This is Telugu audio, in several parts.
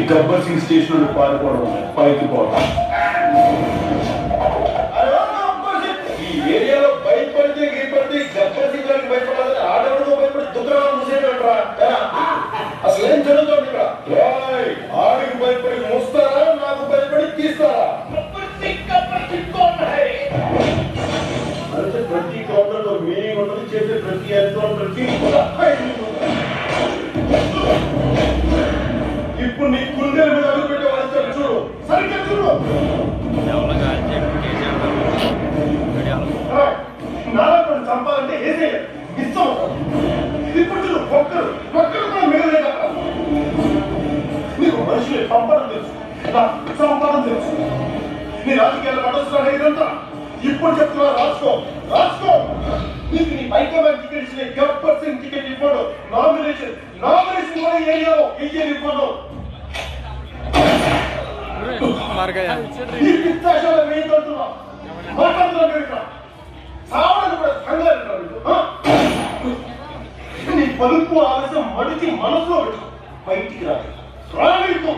గబ్బర్ సింగ్ స్టేషన్ పారిపోవడం పైకి పోవడం ఈ ఏరియాలో భయపడితే గబ్బర్ సింగ్ గారికి భయపడాలి ఆడవాళ్ళతో భయపడి దుగ్గరాలు మూసేటరా అసలు ఏం జరుగుతుంది ఇక్కడ ఆడికి భయపడి మూస్తారా నాకు భయపడి తీస్తారా అంటే ప్రతి కౌంటర్ లో మీనింగ్ ఉన్నది చేసే ప్రతి ఎన్కౌంటర్ కి ఇప్పుడు నీ గుండెల మీద అడుగుపెట్టే వాళ్ళు చూడు సరిగ్గా చూడు నాలుగు చంపాలంటే ఏదే ఇష్టం ఇప్పుడు చూడు ఒక్కరు కూడా మిగలేదు నీకు మనుషులే పంపడం తెలుసు సంపాదన తెలుసు నీ రాజకీయాలు పడొస్తున్నా ఇదంతా ఇప్పుడు చెప్తున్నా రాసుకో నీకు నీ హైకమాండ్ టికెట్ ఇచ్చిన గబ్బర్ సింగ్ టికెట్ ఇవ్వడు నామినేషన్ కూడా ఏరియాలో ఇయ్యని ఇవ్వడు నీ పలుపు ఆలస్యం మడిచి మనసులో పెట్టు బయటికి రాలేదు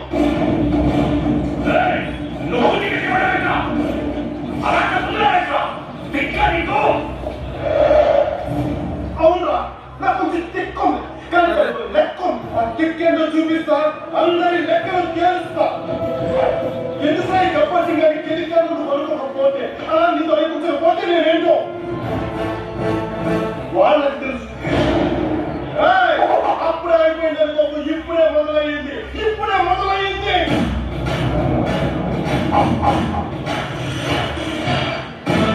నువ్వు